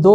2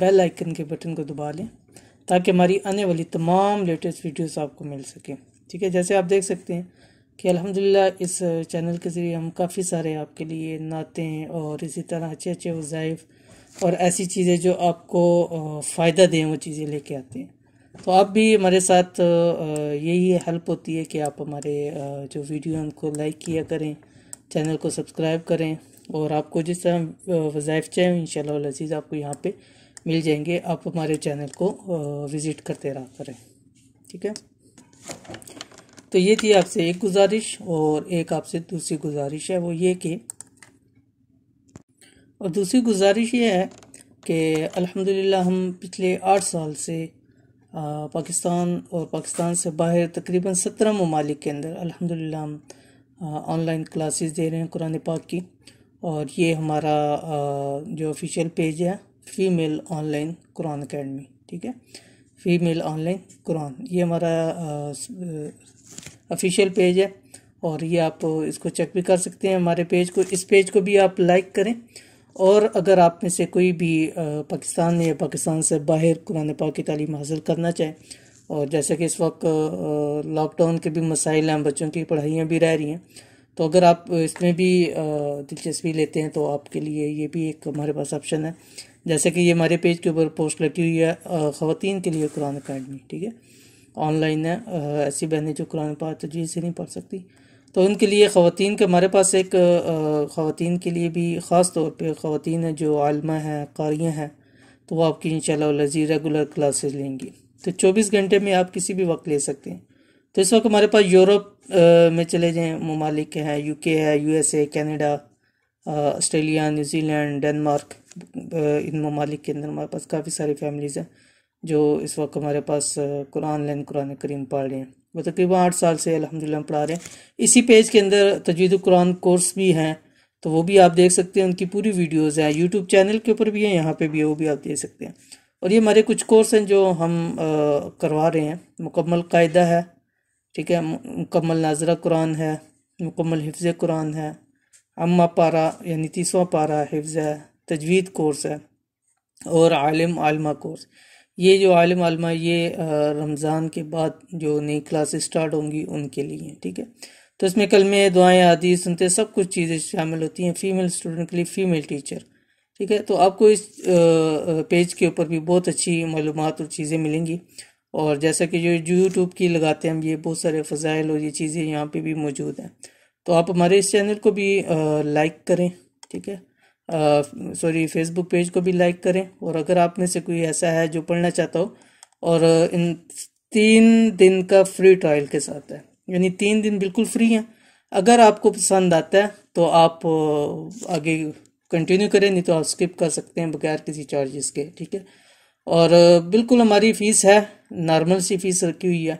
bell icon کے button کو دبا لیں تاکہ ہماری آنے والی تمام لیٹسٹ ویڈیوز آپ کو مل سکیں، ٹھیک ہے۔ جیسے آپ دیکھ سکتے ہیں کہ الحمدللہ اس چینل کے ذریعے ہم کافی سارے آپ کے لیے نعتیں اور اسی طرح اچھے اچھے وظائف اور ایسی چیزیں جو آپ کو فائدہ دیں وہ چیزیں لے کے آتے ہیں۔ تو آپ بھی ہمارے ساتھ یہی ہیلپ ہوتی ہے کہ آپ ہمارے جو ویڈیو ان کو لائک کیا کریں، چینل کو سبسکرائب کریں، اور آپ کو جس طرح وظائف چاہیں انشاءاللہ العزیز آپ کو یہاں پہ مل جائیں گے۔ آپ ہمارے چینل کو وزٹ کرتے رہا کریں، ٹھیک ہے۔ تو یہ تھی آپ سے ایک گزارش، اور ایک آپ سے دوسری گزارش ہے، وہ یہ کہ دوسری گزارش یہ ہے کہ الحمدللہ ہم پچھلے 8 سال سے پاکستان اور پاکستان سے باہر تقریباً 17 ممالک کے اندر الحمدللہ ہم آن لائن کلاسز دے رہے ہیں قرآن پاک کی، اور یہ ہمارا جو آفیشیل پیج ہے female on line Quran academy, ٹھیک ہے، فیمیل آن لائن قرآن، یہ ہمارا آفیشیل پیج ہے، اور یہ آپ اس کو چیک بھی کر سکتے ہیں ہمارے پیج کو۔ اس پیج کو بھی آپ لائک کریں، اور اگر آپ میں سے کوئی بھی پاکستان یا پاکستان سے باہر قرآن پاک کی تعلیم حاصل کرنا چاہے، اور جیسے کہ اس وقت لاک ڈاؤن کے بھی مسائل ہیں، بچوں کی پڑھائیاں بھی رہ رہی ہیں، تو اگر آپ اس میں بھی دلچسپی لیتے ہیں تو آپ کے لیے یہ بھی ایک ہمارے پاس آپشن ہے۔ جیسے کہ یہ ہمارے پیج کے اوپر پوسٹ لگی ہوئی ہے خواتین کے لیے قرآن اکیڈمی، ٹھیک ہے، آن لائن ہے، ایسی بہنیں جو قرآن پاک تجوید سے نہیں پڑھ سکتی، تو ان کے لیے خواتین کے ہمارے پاس ایک خواتین کے لیے بھی خاص طور پہ خواتین ہیں جو عالمہ ہیں، قاریاں ہیں، تو وہ آپ کی انشاءاللہ العزیز ریگولر کلاسز لیں گی، تو 24 گھنٹے میں آپ کسی بھی وقت لے سکتے ہیں۔ تو اس وقت ہمارے پاس یورپ میں چلے جائیں ممالک ہیں، یو کے ہے، U S A, Canada, Australia, New Zealand, Denmark, ان ممالک کے اندر ہمارے پاس کافی ساری فیملیز ہیں جو اس وقت ہمارے پاس قرآن کریم پڑھ رہے ہیں۔ وہ تقریباً 8 سال سے الحمدللہ ہم پڑھا رہے ہیں۔ اسی پیج کے اندر تجوید القرآن کورس بھی ہیں، تو وہ بھی آپ دیکھ سکتے ہیں، ان کی پوری ویڈیوز ہیں، یوٹیوب چینل کے اوپر بھی ہیں، یہاں پہ بھی ہے، وہ بھی آپ دیکھ سکتے ہیں۔ اور یہ ہمارے کچھ کورس ہیں جو ہم کروا رہے ہیں۔ مکمل قاعدہ ہے، ٹھیک ہے، مکمل ناظرہ قرآن ہے، مکمل حفظ قرآن ہے، عامہ پارہ یعنی 30واں پارہ حفظ ہے، تجوید کورس ہے، اور عالم عالمہ کورس۔ یہ جو عالم عالمہ یہ رمضان کے بعد جو نئی کلاسز سٹارٹ ہوں گی ان کے لیے، ٹھیک ہے۔ تو اس میں کلمے، دعائیں، حدیث سنتے ہیں، سب کچھ چیزیں شامل ہوتی ہیں، فیمیل اسٹوڈنٹ کے لیے فیمیل ٹیچر، ٹھیک ہے۔ تو آپ کو اس پیج کے اوپر بھی بہت اچھی معلومات اور چیزیں ملیں گی، اور جیسا کہ جو یوٹیوب کی لگاتے ہیں ہم، یہ بہت سارے فضائل اور یہ چیزیں یہاں پہ بھی موجود ہیں۔ تو آپ ہمارے اس چینل کو بھی لائک کریں، ٹھیک ہے، فیس بک پیج کو بھی لائک کریں، اور اگر آپ میں سے کوئی ایسا ہے جو پڑھنا چاہتا ہو، اور ان 3 دن کا فری ٹرائل کے ساتھ ہے، یعنی 3 دن بالکل فری ہیں، اگر آپ کو پسند آتا ہے تو آپ آگے کنٹینیو کریں، نہیں تو آپ سکپ کر سکتے ہیں بغیر کسی چارجز کے، ٹھیک ہے۔ اور بالکل ہماری فیس ہے، نارمل سی فیس رکھی ہوئی ہے،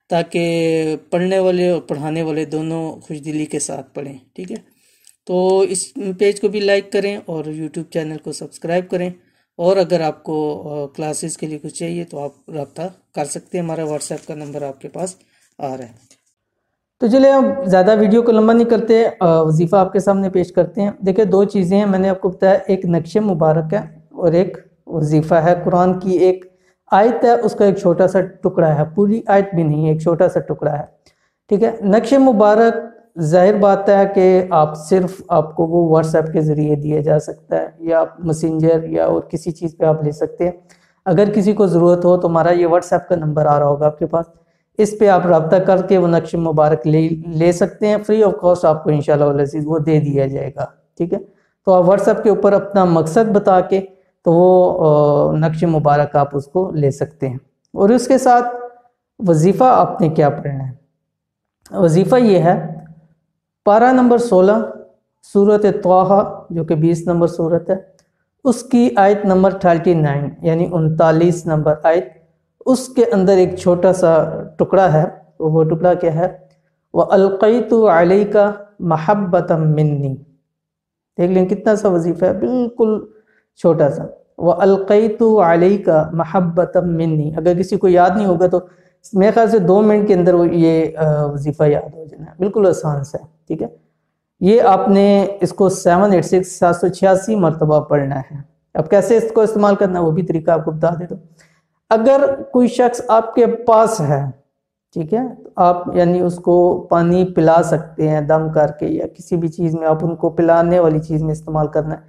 تاکہ پڑھنے والے اور پڑھانے والے دونوں خوش دلی کے ساتھ پڑھیں، ٹھیک ہے۔ تو اس پیج کو بھی لائک کریں اور یوٹیوب چینل کو سبسکرائب کریں، اور اگر آپ کو کلاسز کے لیے کچھ چاہیے تو آپ رابطہ کر سکتے ہیں، ہمارا واٹس ایپ کا نمبر آپ کے پاس آ رہا ہے۔ تو چلے اب زیادہ ویڈیو کو لمبا نہیں کرتے، وظیفہ آپ کے سامنے پیش کرتے ہیں۔ دیکھیں 2 چیزیں ہیں، میں نے آپ کو بتایا، ایک نقش مبارک ہے اور ایک وظیفہ ہے، قرآن کی ایک آیت ہے، اس کا ایک چھوٹا سا ٹکڑا ہے، پوری آیت بھی نہیں ہے، ایک چھوٹا سا ٹکڑا ہے، ٹھیک ہے۔ نقش مبارک ظاہر بات ہے کہ آپ کو وہ واٹس ایپ کے ذریعے دیا جا سکتا ہے، یا آپ مسنجر یا اور کسی چیز پہ آپ لے سکتے ہیں۔ اگر کسی کو ضرورت ہو تو ہمارا یہ واٹس ایپ کا نمبر آ رہا ہوگا آپ کے پاس، اس پہ آپ رابطہ کر کے وہ نقش مبارک لے سکتے ہیں، فری آف کاسٹ آپ کو انشاءاللہ العزیز وہ دے دیا جائے گا، ٹھیک ہے۔ تو آپ واٹس ایپ کے اوپر اپنا مقصد بتا کے تو وہ نقش مبارک آپ اس کو لے سکتے ہیں۔ اور اس کے ساتھ وظیفہ آپ نے کیا پڑھنا ہے؟ وظیفہ یہ ہے، پارہ نمبر 16 سورۃ طٰہٰ جو کہ 20 نمبر سورت ہے، اس کی آیت نمبر 39 یعنی 39 نمبر آیت، اس کے اندر ایک چھوٹا سا ٹکڑا ہے، وہ ٹکڑا کیا ہے؟ وَأَلْقَيْتُ عَلَيْكَ مَحَبَّةً مِّنِّي، دیکھ لیں کتنا سا وظیفہ ہے، بالکل چھوٹا سا، وَأَلْقَيْتُ عَلَيْكَ مَحَبَّةً مِّنِّي۔ اگر کسی کو یاد نہیں ہوگا تو میرے خیال سے 2 منٹ کے اندر یہ وظیفہ یاد ہو جانا ہے، بالکل آسان سا ہے، ٹھیک ہے۔ یہ آپ نے اس کو 786 مرتبہ پڑھنا ہے، اب کیسے اس کو استعمال کرنا ہے وہ بھی طریقہ آپ کو بتا دیتا ہوں۔ اگر کوئی شخص آپ کے پاس ہے، ٹھیک ہے، آپ یعنی اس کو پانی پلا سکتے ہیں دم کر کے، یا کسی بھی چیز میں آپ ان کو پلانے والی چیز میں استعمال کرنا ہے،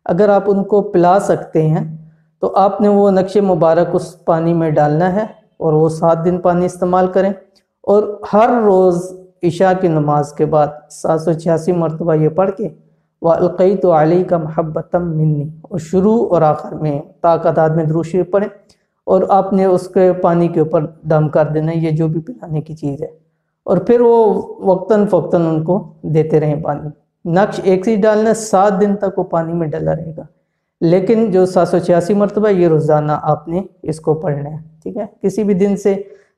اگر آپ ان کو پلا سکتے ہیں تو آپ نے وہ نقش مبارک اس پانی میں ڈالنا ہے اور وہ 7 دن پانی استعمال کریں، اور ہر روز عشاء کی نماز کے بعد 786 مرتبہ یہ پڑھ کے وَأَلْقَيْتُ عَلَيْكَ مَحَبَّةً مِّنِّي، اور شروع اور آخر میں تعداد میں درود شریف پڑھیں، اور آپ نے اس کے پانی کے اوپر دم کر دینا ہے، یہ جو بھی پلانے کی چیز ہے، اور پھر وہ وقتاً فوقتاً ان کو دیتے رہیں پانی۔ نقش ایک ہی ڈالنا ہے، 7 دن تک وہ پانی میں ڈلا رہے گا، لیکن جو 786 مرتبہ یہ روزانہ آپ نے اس کو پڑھنا ہے، ٹھیک ہے، کسی بھی دن سے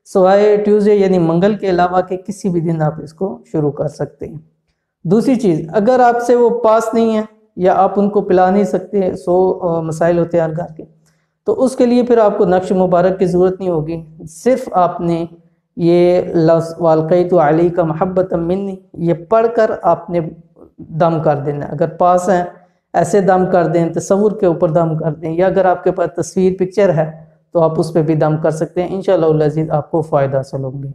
سوائے ٹیوزڈے یعنی منگل کے علاوہ کے کسی بھی دن آپ اس کو شروع کر سکتے ہیں۔ دوسری چیز، اگر آپ سے وہ پاس نہیں ہے یا آپ ان کو پلا نہیں سکتے، 100 مسائل ہوتے ہیں ہر گھر کے، تو اس کے لیے پھر آپ کو نقش مبارک کی ضرورت نہیں ہوگی، صرف آپ نے یہ لفظ وَأَلْقَيْتُ عَلَيْكَ مَحَبَّةً مِّنِّي یہ پڑھ کر آپ نے دم کر دینا ہے۔ اگر پاس ہیں ایسے دم کر دیں، تصور کے اوپر دم کر دیں، یا اگر آپ کے پاس تصویر پکچر ہے تو آپ اس پہ بھی دم کر سکتے ہیں، انشاءاللہ العزیز آپ کو فائدہ حاصل ہوں گے۔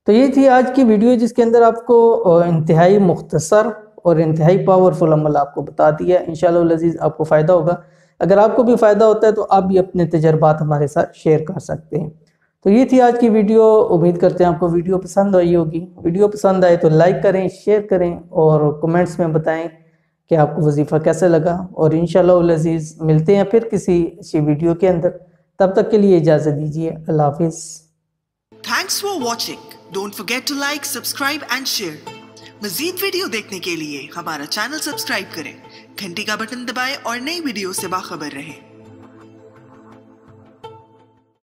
تو یہ تھی آج کی ویڈیو، جس کے اندر آپ کو انتہائی مختصر اور انتہائی پاورفل عمل آپ کو بتا دیا، انشاءاللہ العزیز آپ کو فائدہ ہوگا۔ اگر آپ کو بھی فائدہ ہوتا ہے تو آپ بھی اپنے تجربات ہمارے ساتھ شیئر کر سکتے ہیں۔ تو یہ تھی آج کی ویڈیو، امید کرتے ہیں آپ کو ویڈیو پسند آئی ہوگی۔ ویڈیو پسند آئے تو لائک کریں، شیئر کریں، اور کمنٹس میں بتائیں کہ آپ کو وظیفہ کیسے لگا، اور انشاءاللہ العزیز ملتے ہیں پھر کسی اچھی ویڈیو کے اندر۔ تب تک کے لیے اجازت دیجیے، اللہ حافظ۔ Thanks for watching, don't forget to like, subscribe and share. مزید ویڈیو دیکھنے کے لیے ہمارا چینل سبسکرائب کریں، گھنٹی کا بٹن دبائیں اور نئی ویڈیو سے باخبر رہیں۔